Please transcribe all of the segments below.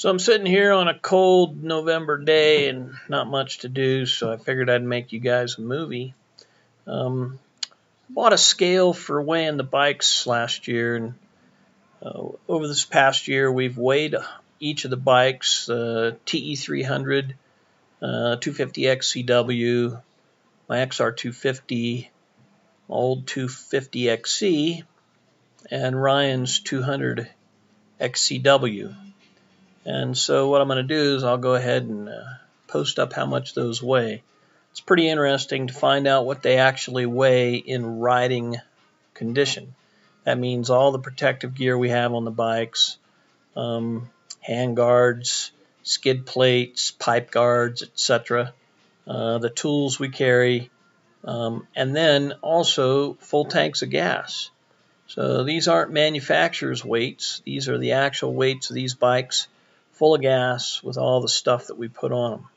So I'm sitting here on a cold November day and not much to do, so I figured I'd make you guys a movie. Bought a scale for weighing the bikes last year, and over this past year we've weighed each of the bikes, TE300, 250 XCW, my XR250, my old 250 XC, and Ryan's 200 XCW. And so what I'm going to do is I'll go ahead and post up how much those weigh. It's pretty interesting to find out what they actually weigh in riding condition. That means all the protective gear we have on the bikes, hand guards, skid plates, pipe guards, etc., the tools we carry, and then also full tanks of gas. So these aren't manufacturer's weights. These are the actual weights of these bikes, full of gas with all the stuff that we put on them.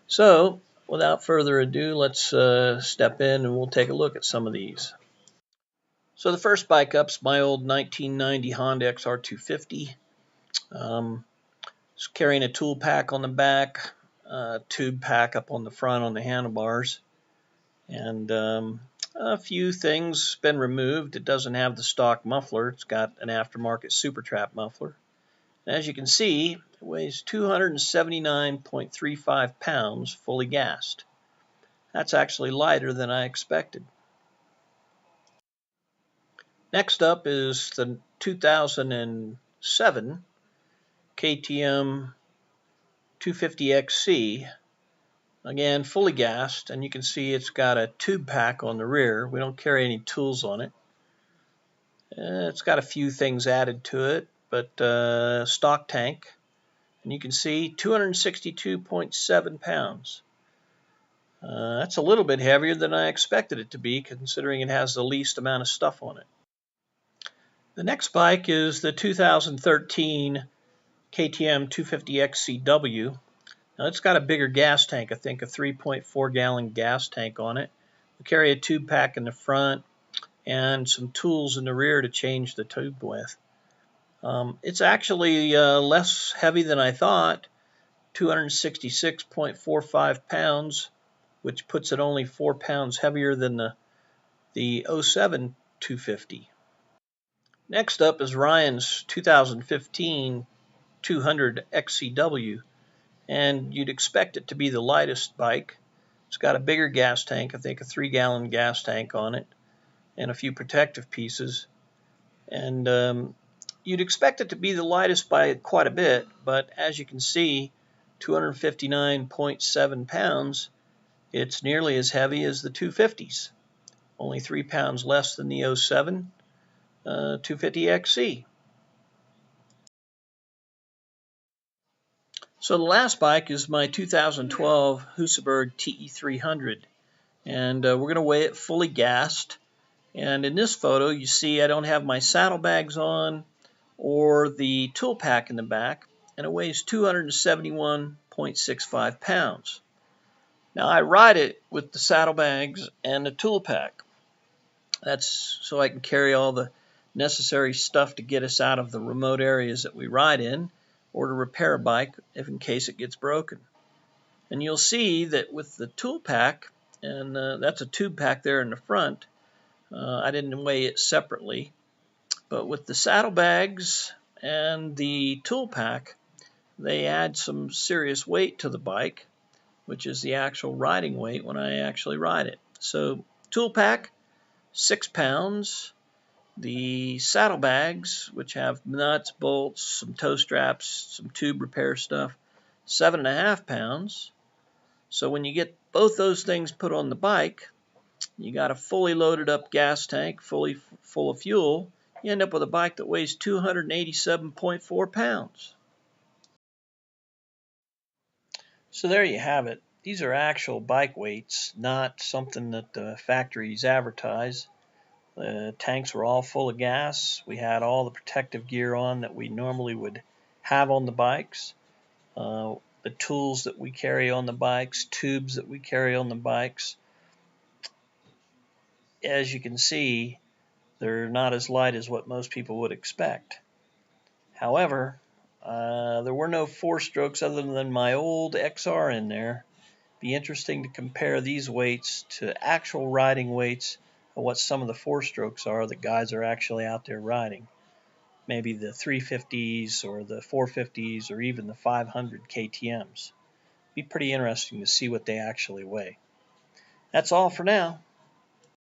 So without further ado, let's step in and we'll take a look at some of these. So the first bike up's my old 1990 Honda XR250. It's carrying a tool pack on the back, tube pack up on the front on the handlebars, and a few things been removed. It doesn't have the stock muffler. It's got an aftermarket Super Trap muffler. And as you can see, it weighs 279.35 pounds fully gassed. That's actually lighter than I expected. Next up is the 2007 KTM 250XC. Again, fully gassed, and you can see it's got a tube pack on the rear. We don't carry any tools on it. It's got a few things added to it, but stock tank. And you can see 262.7 pounds. That's a little bit heavier than I expected it to be, considering it has the least amount of stuff on it. The next bike is the 2013 KTM 250 XCW. Now it's got a bigger gas tank, I think a 3.4 gallon gas tank on it. We carry a tube pack in the front and some tools in the rear to change the tube with. It's actually less heavy than I thought, 266.45 pounds, which puts it only 4 pounds heavier than the 07 250. Next up is Ryan's 2015 200 XCW. And you'd expect it to be the lightest bike. It's got a bigger gas tank, I think a 3 gallon gas tank on it, and a few protective pieces. And you'd expect it to be the lightest by quite a bit, but as you can see, 259.7 pounds, it's nearly as heavy as the 250s, only 3 pounds less than the 07 250 XC. So the last bike is my 2012 Husabird Te300, and we're going to weigh it fully gassed. And in this photo, you see I don't have my saddlebags on or the tool pack in the back, and it weighs 271.65 pounds. Now I ride it with the saddlebags and the tool pack. That's so I can carry all the necessary stuff to get us out of the remote areas that we ride in, or to repair a bike if in case it gets broken. And you'll see that with the tool pack, and that's a tube pack there in the front, I didn't weigh it separately, but with the saddlebags and the tool pack, they add some serious weight to the bike, which is the actual riding weight when I actually ride it. So tool pack, 6 pounds. The saddlebags, which have nuts, bolts, some toe straps, some tube repair stuff, 7.5 pounds. So when you get both those things put on the bike, you got a fully loaded up gas tank, fully full of fuel. You end up with a bike that weighs 287.4 pounds. So there you have it. These are actual bike weights, not something that the factories advertise. The tanks were all full of gas. We had all the protective gear on that we normally would have on the bikes. The tools that we carry on the bikes, tubes that we carry on the bikes. As you can see, they're not as light as what most people would expect. However, There were no 4-strokes other than my old XR in there. Be interesting to compare these weights to actual riding weights of what some of the 4-strokes are that guys are actually out there riding. Maybe the 350s or the 450s or even the 500 KTMs. Be pretty interesting to see what they actually weigh. That's all for now.